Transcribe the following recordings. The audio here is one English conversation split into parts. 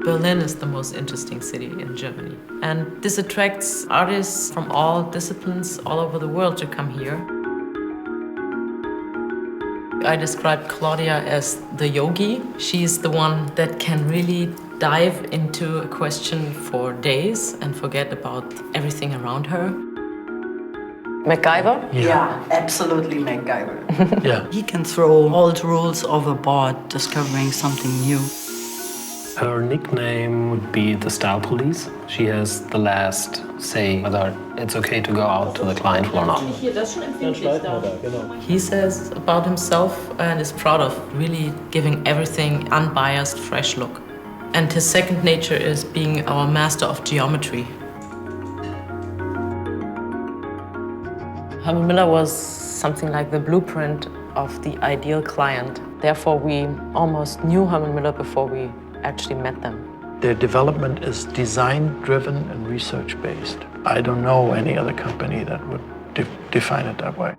Berlin is the most interesting city in Germany. And this attracts artists from all disciplines all over the world to come here. I describe Claudia as the yogi. She's the one that can really dive into a question for days and forget about everything around her. MacGyver? Yeah, absolutely MacGyver. Yeah. He can throw old rules overboard, discovering something new. Her nickname would be the Style Police. She has the last say whether it's okay to go out to the client or not. He says about himself and is proud of really giving everything unbiased, fresh look. And his second nature is being our master of geometry. Herman Miller was something like the blueprint of the ideal client. Therefore, we almost knew Herman Miller before we actually met them. Their development is design-driven and research-based. I don't know any other company that would define it that way.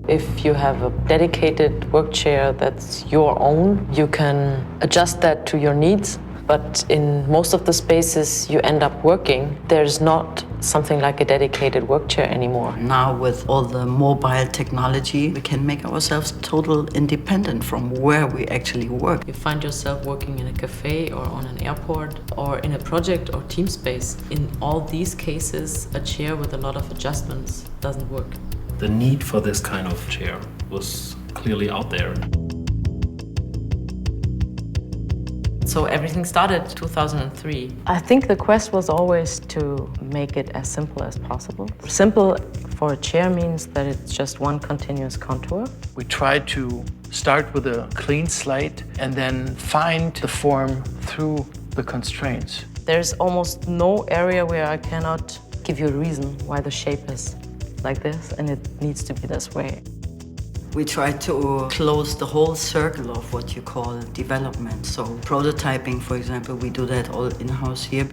If you have a dedicated work chair that's your own, you can adjust that to your needs. But in most of the spaces you end up working, there's not something like a dedicated work chair anymore. Now with all the mobile technology, we can make ourselves total independent from where we actually work. You find yourself working in a cafe or on an airport or in a project or team space. In all these cases, a chair with a lot of adjustments doesn't work. The need for this kind of chair was clearly out there. So everything started 2003. I think the quest was always to make it as simple as possible. Simple for a chair means that it's just one continuous contour. We try to start with a clean slate and then find the form through the constraints. There's almost no area where I cannot give you a reason why the shape is like this and it needs to be this way. We try to close the whole circle of what you call development. So prototyping, for example, we do that all in-house here.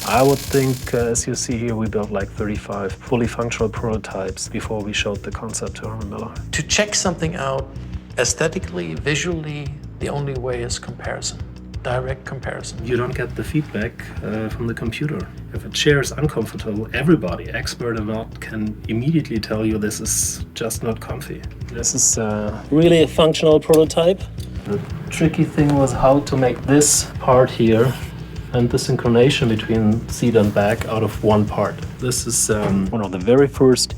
I would think, as you see here, we built like 35 fully functional prototypes before we showed the concept to Herman Miller. To check something out aesthetically, visually, the only way is comparison. Direct comparison. You don't get the feedback from the computer. If a chair is uncomfortable, everybody, expert or not, can immediately tell you this is just not comfy. This is really a functional prototype. The tricky thing was how to make this part here and the synchronization between seat and back out of one part. This is one of the very first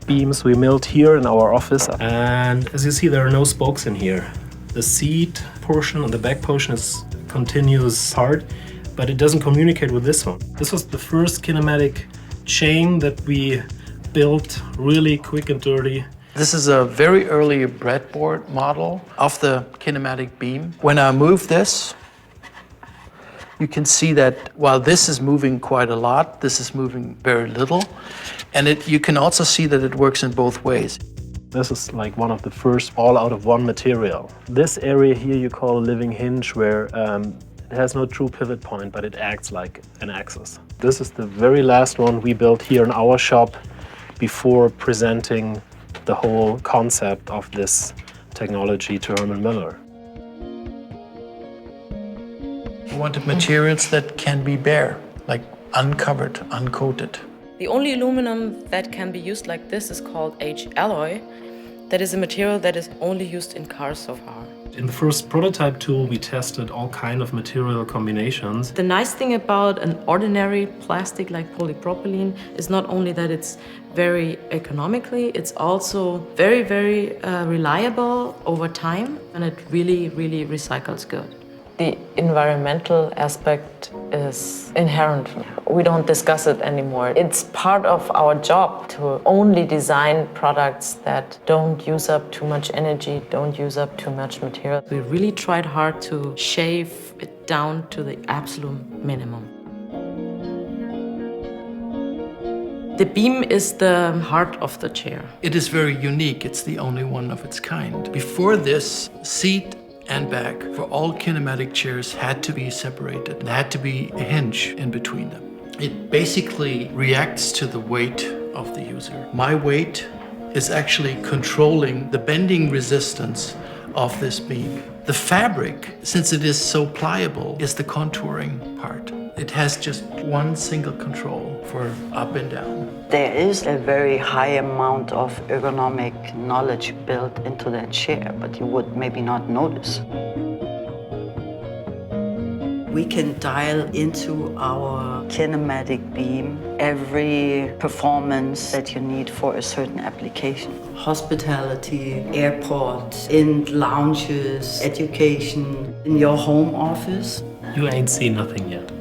beams we milled here in our office. And as you see, there are no spokes in here. The seat portion and the back portion is a continuous part, but it doesn't communicate with this one. This was the first kinematic chain that we built really quick and dirty. This is a very early breadboard model of the kinematic beam. When I move this, you can see that while this is moving quite a lot, this is moving very little. And you can also see that it works in both ways. This is like one of the first all out of one material. This area here you call a living hinge where it has no true pivot point, but it acts like an axis. This is the very last one we built here in our shop before presenting the whole concept of this technology to Herman Miller. We wanted materials that can be bare, like uncovered, uncoated. The only aluminum that can be used like this is called H-alloy. That is a material that is only used in cars so far. In the first prototype tool, we tested all kind of material combinations. The nice thing about an ordinary plastic like polypropylene is not only that it's very economically, it's also very, very reliable over time, and it really, really recycles good. The environmental aspect is inherent. We don't discuss it anymore. It's part of our job to only design products that don't use up too much energy, don't use up too much material. We really tried hard to shave it down to the absolute minimum. The beam is the heart of the chair. It is very unique. It's the only one of its kind. Before this, seat and back for all kinematic chairs had to be separated. There had to be a hinge in between them. It basically reacts to the weight of the user. My weight is actually controlling the bending resistance of this beam. The fabric, since it is so pliable, is the contouring part. It has just one single control for up and down. There is a very high amount of ergonomic knowledge built into that chair, but you would maybe not notice. We can dial into our kinematic beam every performance that you need for a certain application. Hospitality, airports, in lounges, education, in your home office. You ain't seen nothing yet.